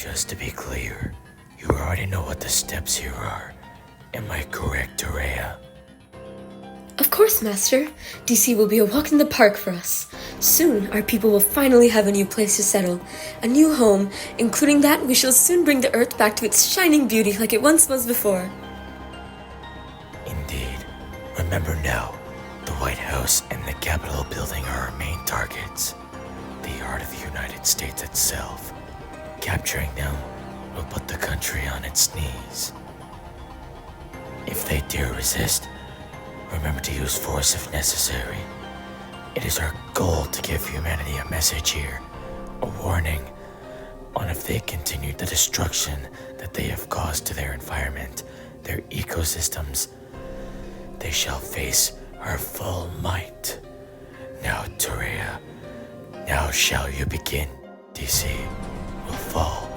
Just to be clear, you already know what the steps here are. Am I correct, Rhea? Of course, Master. DC will be a walk in the park for us. Soon, our people will finally have a new place to settle. A new home, including that we shall soon bring the Earth back to its shining beauty like it once was before. Indeed. Remember now, the White House and the Capitol building are our main targets. The heart of the United States itself. Capturing them will put the country on its knees. If they dare resist, remember to use force if necessary. It is our goal to give humanity a message here, a warning on if they continue the destruction that they have caused to their environment, their ecosystems, they shall face our full might. Now, Terea, now shall you begin. DC will fall.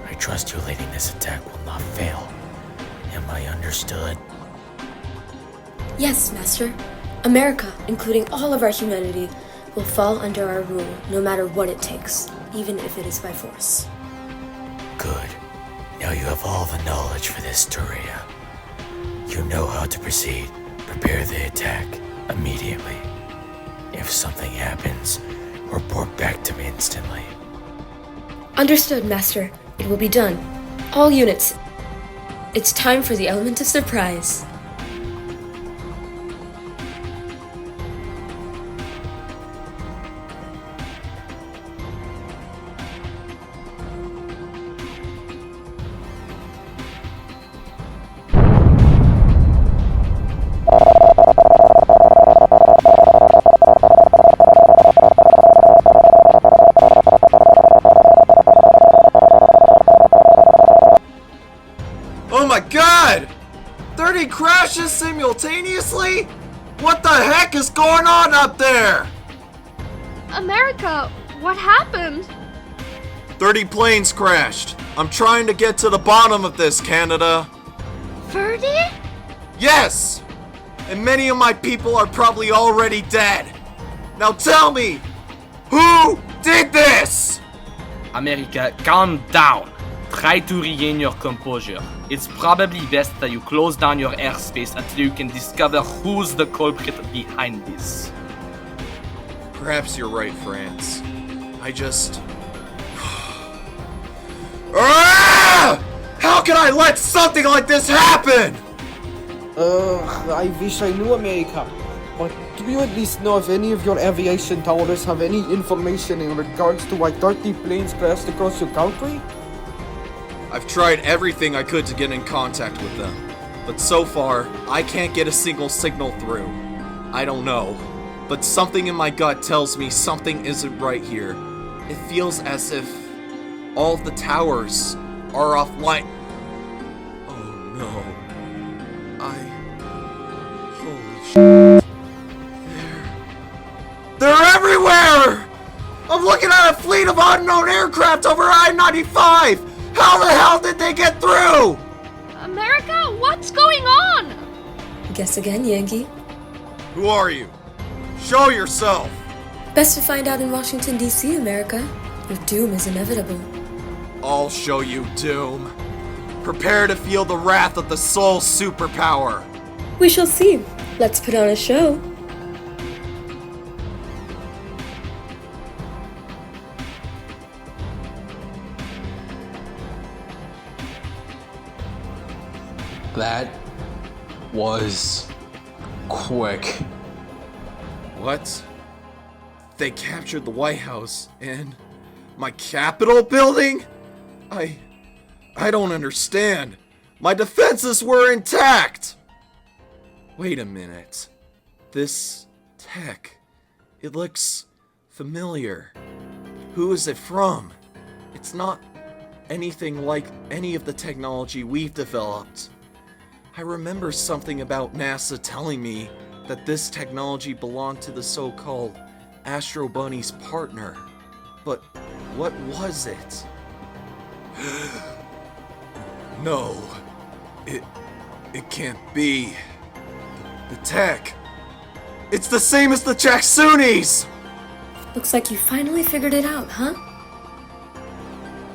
I trust you leading this attack will not fail. Am I understood? Yes, Master. America, including all of our humanity, will fall under our rule no matter what it takes, even if it is by force. Good. Now you have all the knowledge for this, Terea. You know how to proceed. Prepare the attack immediately. If something happens, report back to me instantly. Understood, Master. It will be done. All units. It's time for the element of surprise. Oh my god! 30 crashes simultaneously? What the heck is going on up there? America, what happened? 30 planes crashed. I'm trying to get to the bottom of this, Canada. 30? Yes! And many of my people are probably already dead. Now tell me, who did this? America, calm down. Try to regain your composure. It's probably best that you close down your airspace until you can discover who's the culprit behind this. Perhaps you're right, France. I just... Ah! How can I let something like this happen? I wish I knew, America. But do you at least know if any of your aviation towers have any information in regards to why 30 planes crashed across your country? I've tried everything I could to get in contact with them, but so far, I can't get a single signal through. I don't know, but something in my gut tells me something isn't right here. It feels as if all of the towers are offline. Oh no. Holy shit. They're everywhere! I'm looking at a fleet of unknown aircraft over I-95! How the hell did they get through? America, what's going on? Guess again, Yankee. Who are you? Show yourself! Best to find out in Washington, D.C., America. Your doom is inevitable. I'll show you doom. Prepare to feel the wrath of the soul superpower. We shall see. Let's put on a show. That was quick. What? They captured the White House and my Capitol building? I don't understand. My defenses were intact. Wait a minute. This tech, it looks familiar. Who is it from? It's not anything like any of the technology we've developed. I remember something about NASA telling me that this technology belonged to the so-called Astro Bunny's partner. But what was it? No. It can't be. The tech. It's the same as the Chaxzunis! Looks like you finally figured it out, huh?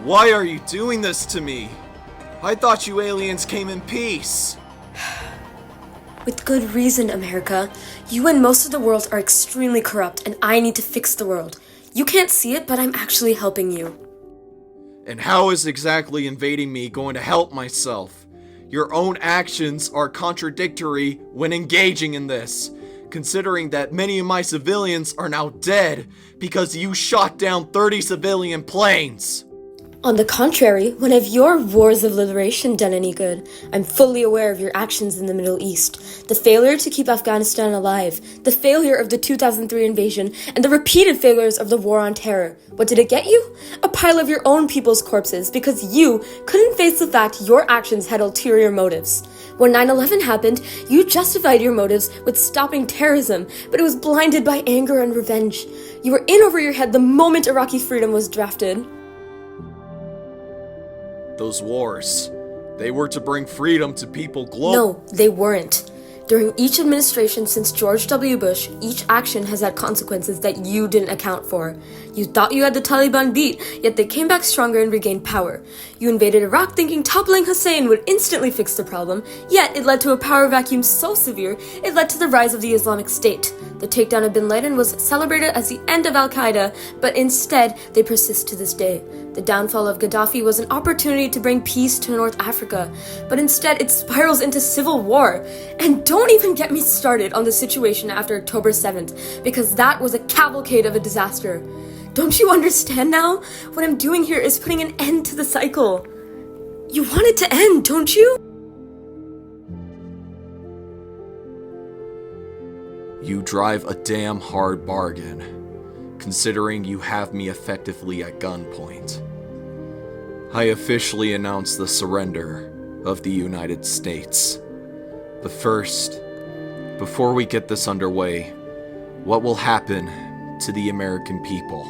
Why are you doing this to me? I thought you aliens came in peace. With good reason, America. You and most of the world are extremely corrupt, and I need to fix the world. You can't see it, but I'm actually helping you. And how is exactly invading me going to help myself? Your own actions are contradictory when engaging in this, considering that many of my civilians are now dead because you shot down 30 civilian planes. On the contrary, when have your wars of liberation done any good? I'm fully aware of your actions in the Middle East. The failure to keep Afghanistan alive, the failure of the 2003 invasion, and the repeated failures of the war on terror. What did it get you? A pile of your own people's corpses because you couldn't face the fact your actions had ulterior motives. When 9/11 happened, you justified your motives with stopping terrorism, but it was blinded by anger and revenge. You were in over your head the moment Iraqi freedom was drafted. Those wars, they were to bring freedom to people globally. No, they weren't. During each administration since George W. Bush, each action has had consequences that you didn't account for. You thought you had the Taliban beat, yet they came back stronger and regained power. You invaded Iraq thinking toppling Hussein would instantly fix the problem, yet it led to a power vacuum so severe it led to the rise of the Islamic State. The takedown of bin Laden was celebrated as the end of Al-Qaeda, but instead they persist to this day. The downfall of Gaddafi was an opportunity to bring peace to North Africa, but instead it spirals into civil war. And don't even get me started on the situation after October 7th, because that was a cavalcade of a disaster. Don't you understand now? What I'm doing here is putting an end to the cycle. You want it to end, don't you? You drive a damn hard bargain, considering you have me effectively at gunpoint. I officially announce the surrender of the United States. But first, before we get this underway, what will happen to the American people?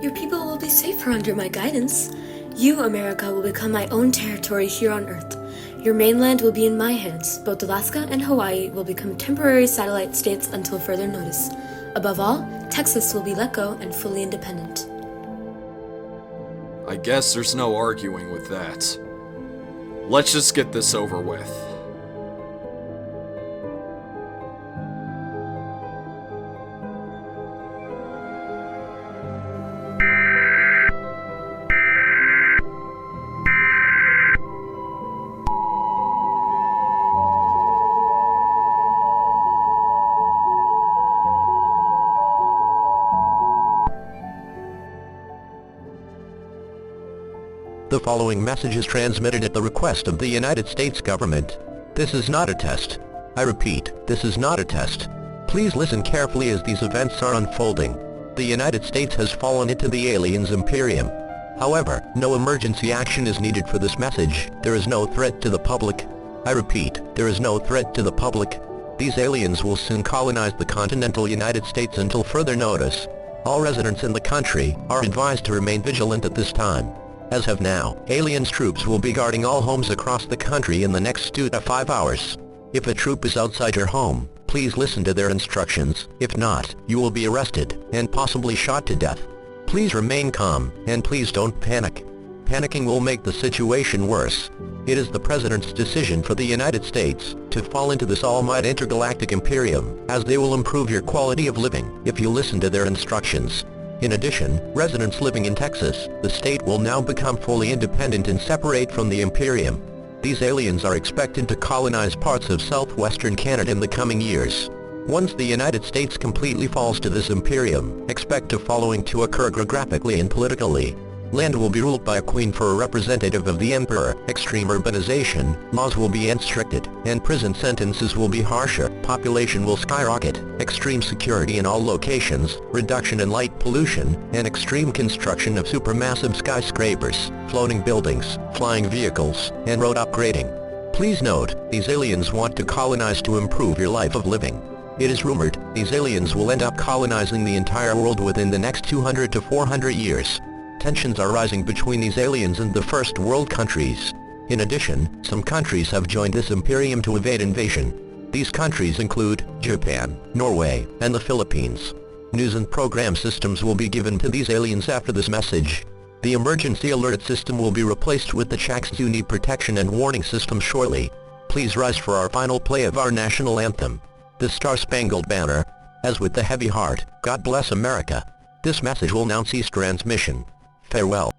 Your people will be safer under my guidance. You, America, will become my own territory here on Earth. Your mainland will be in my hands. Both Alaska and Hawaii will become temporary satellite states until further notice. Above all, Texas will be let go and fully independent. I guess there's no arguing with that. Let's just get this over with. The following message is transmitted at the request of the United States government. This is not a test. I repeat, this is not a test. Please listen carefully as these events are unfolding. The United States has fallen into the aliens' imperium. However, no emergency action is needed for this message. There is no threat to the public. I repeat, there is no threat to the public. These aliens will soon colonize the continental United States until further notice. All residents in the country are advised to remain vigilant at this time. As of now, aliens troops will be guarding all homes across the country in the next 2 to 5 hours. If a troop is outside your home, please listen to their instructions. If not, you will be arrested and possibly shot to death. Please remain calm, and please don't panic. Panicking will make the situation worse. It is the President's decision for the United States to fall into this almighty intergalactic imperium, as they will improve your quality of living if you listen to their instructions. In addition, residents living in Texas, the state will now become fully independent and separate from the Imperium. These aliens are expected to colonize parts of southwestern Canada in the coming years. Once the United States completely falls to this Imperium, expect the following to occur geographically and politically. Land will be ruled by a queen for a representative of the emperor, extreme urbanization, laws will be restricted, and prison sentences will be harsher, population will skyrocket, extreme security in all locations, reduction in light pollution, and extreme construction of supermassive skyscrapers, floating buildings, flying vehicles, and road upgrading. Please note, these aliens want to colonize to improve your life of living. It is rumored, these aliens will end up colonizing the entire world within the next 200 to 400 years. Tensions are rising between these aliens and the first world countries. In addition, some countries have joined this imperium to evade invasion. These countries include Japan, Norway, and the Philippines. News and program systems will be given to these aliens after this message. The emergency alert system will be replaced with the Chaxzuni protection and warning system shortly. Please rise for our final play of our national anthem, the Star-Spangled Banner. As with the heavy heart, God bless America. This message will now cease transmission. Farewell.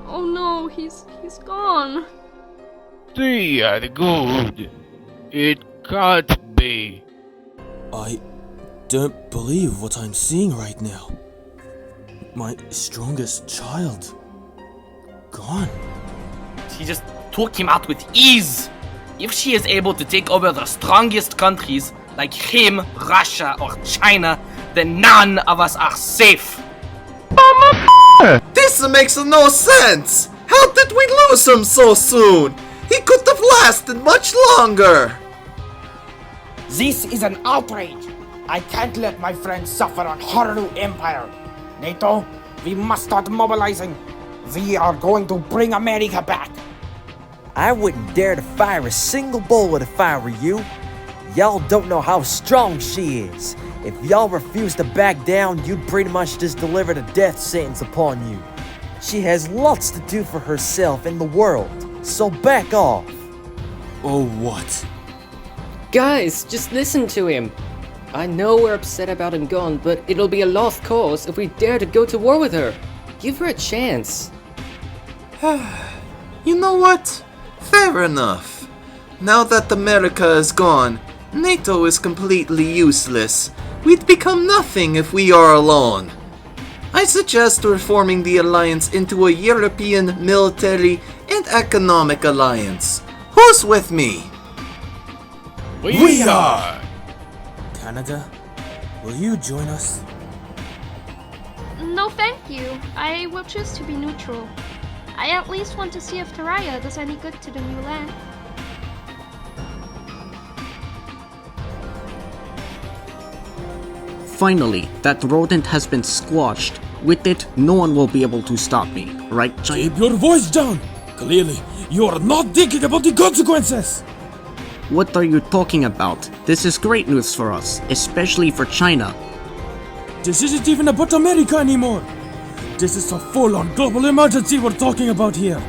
Oh no, he's gone. They are good. It can't be. I don't believe what I'm seeing right now. My strongest child. Gone. He just took him out with ease. If she is able to take over the strongest countries like him, Russia, or China, then none of us are safe. This makes no sense! How did we lose him so soon? He could have lasted much longer! This is an outrage! I can't let my friends suffer on Hornu Empire! NATO, we must start mobilizing! We are going to bring America back! I wouldn't dare to fire a single bullet if I were you. Y'all don't know how strong she is. If y'all refuse to back down, you'd pretty much just deliver the death sentence upon you. She has lots to do for herself in the world, so back off. Oh, what? Guys, just listen to him. I know we're upset about him gone, but it'll be a lost cause if we dare to go to war with her. Give her a chance. You know what? Fair enough. Now that America is gone, NATO is completely useless. We'd become nothing if we are alone. I suggest reforming the alliance into a European military and economic alliance. Who's with me? We are! Canada, will you join us? No, thank you. I will choose to be neutral. I at least want to see if Taraya does any good to the new land. Finally, that rodent has been squashed. With it, no one will be able to stop me, right, Giant? Keep your voice down! Clearly, you are not thinking about the consequences! What are you talking about? This is great news for us, especially for China. This isn't even about America anymore! This is a full-on global emergency we're talking about here.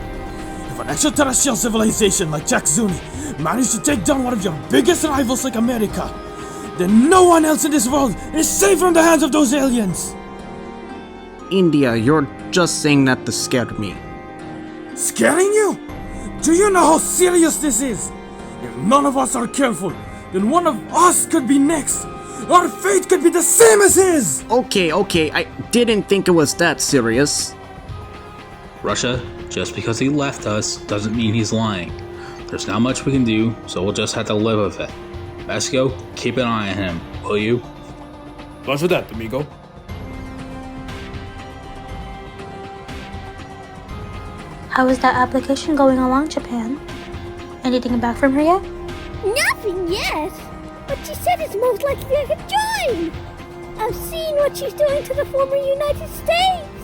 If an extraterrestrial civilization like Chaxzuni managed to take down one of your biggest rivals like America, then no one else in this world is safe from the hands of those aliens! India, you're just saying that to scare me. Scaring you? Do you know how serious this is? If none of us are careful, then one of us could be next. Our fate could be the same as his! Okay, I didn't think it was that serious. Russia, just because he left us doesn't mean he's lying. There's not much we can do, so we'll just have to live with it. Mexico, keep an eye on him, will you? Roger that, amigo. How is that application going along, Japan? Anything back from her yet? Nothing yet! But she said it's most likely I could join! I've seen what she's doing to the former United States!